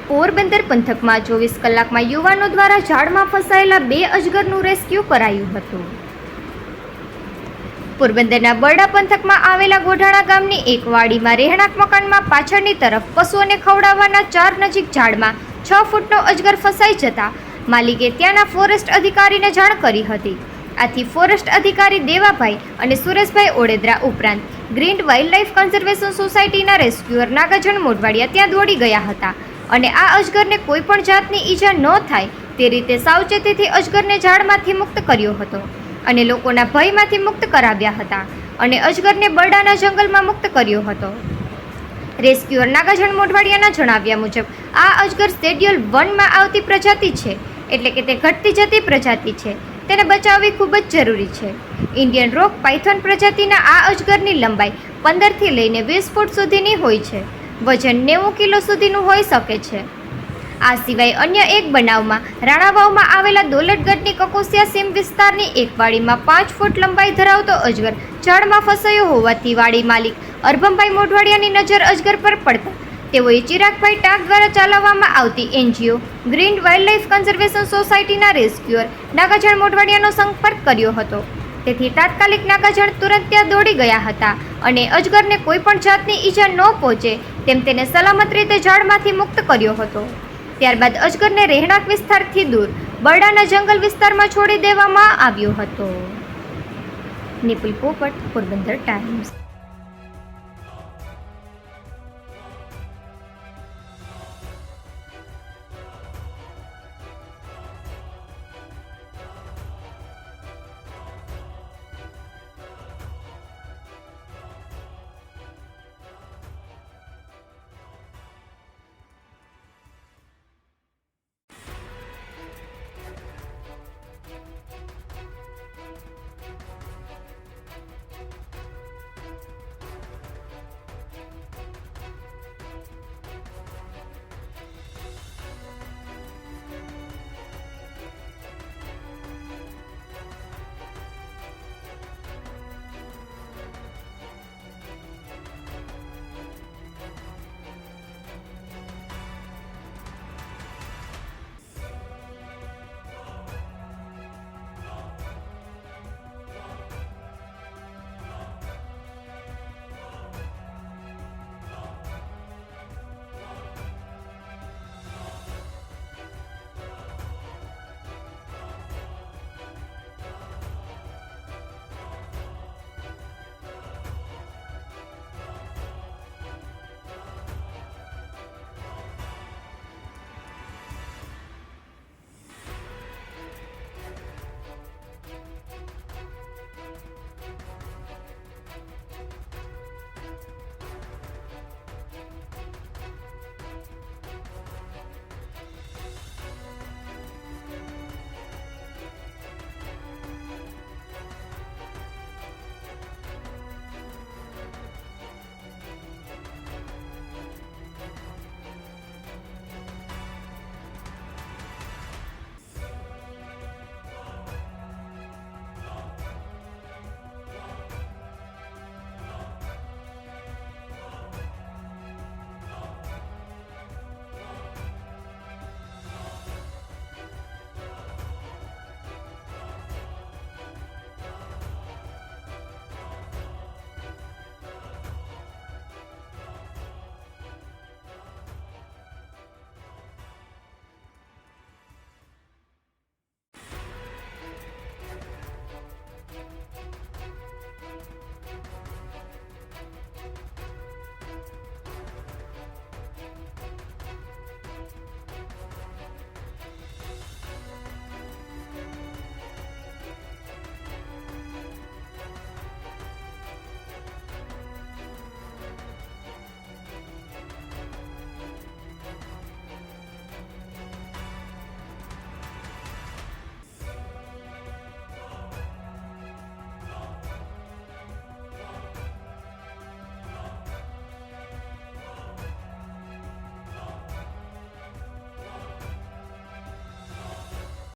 પોરબંદર પંથકમાં 24 કલાકમાં યુવાનો દ્વારા ઝાડમાં ફસાયેલા 2 અજગરનું રેસ્ક્યુ કરાયું હતું. પોરબંદરના બરડા પંથકમાં આવેલા ગોઢાણા ગામની એક વાડીમાં રહેણાંક મકાનમાં પાછળની તરફ પશુઓને ખવડાવવાના 4 નજીક ઝાડમાં 6 ફૂટનો અજગર ફસાઈ જતા માલિકે ત્યાંના ફોરેસ્ટ અધિકારીને જાણ કરી હતી. આથી ફોરેસ્ટ અધિકારી દેવાભાઈ અને સુરેશભાઈ ઓડેદરા ઉપરાંત ગ્રીન વાઇલ્ડલાઇફ કન્ઝર્વેશન સોસાયટીના રેસ્ક્યુઅર નાગાજણ મોઢવાડિયા ત્યાં દોડી ગયા હતા અને આ અજગરને કોઈ પણ જાતની ઈજા ન થાય તે રીતે સાવચેતીથી અજગરને ઝાડમાંથી મુક્ત કર્યો હતો અને લોકોના ભયમાંથી મુક્ત કરાવ્યા હતા અને અજગરને બરડાના જંગલમાં મુક્ત કર્યો હતો. રેસ્ક્યુઅર નાગાજણ મોઢવાડિયાના જણાવ્યા મુજબ આ અજગર શેડ્યુલ 1 માં આવતી પ્રજાતિ છે, એટલે કે તે ઘટતી જતી પ્રજાતિ છે. તેને બચાવવી ખૂબ જ જરૂરી છે. ઇન્ડિયન રોક પાયથોન પ્રજાતિના આ અજગરની લંબાઈ 15 થી લઈને 20 ફૂટ સુધીની હોય છે. વજન 90 કિલો સુધીનું હોઈ શકે છે. આ સિવાય અન્ય એક બનાવમાં રાણાવાવમાં આવેલા દોલતગઢની કકોસિયા સીમ વિસ્તારની એક વાડીમાં 5 ફૂટ લંબાઈ ધરાવતો અજગર ઝાડમાં ફસાયો હોવાથી વાડી માલિક અરભમભાઈ મોઢવાડિયાની નજર અજગર પર પડતા તેઓએ ચિરાગભાઈ ટાક દ્વારા ચલાવવામાં આવતી એનજીઓ ગ્રીન વાઇલ્ડલાઇફ કન્ઝર્વેશન સોસાયટીના રેસ્ક્યુઅર નાગાજણ મોઢવાડિયાનો સંપર્ક કર્યો હતો. તેથી તાત્કાલિક નાગાજણ તુરંત ત્યાં દોડી ગયા હતા અને અજગરને કોઈ પણ જાતની ઈજા ન પહોંચે તેમ તેને સલામત રીતે ઝાડમાંથી મુક્ત કર્યો હતો. ત્યારબાદ અજગરને રહેણાંક વિસ્તારથી દૂર બરડાના જંગલ વિસ્તારમાં છોડી દેવામાં આવ્યો હતો. નિપુલ પોપટ, પોરબંદર ટાઈમ્સ.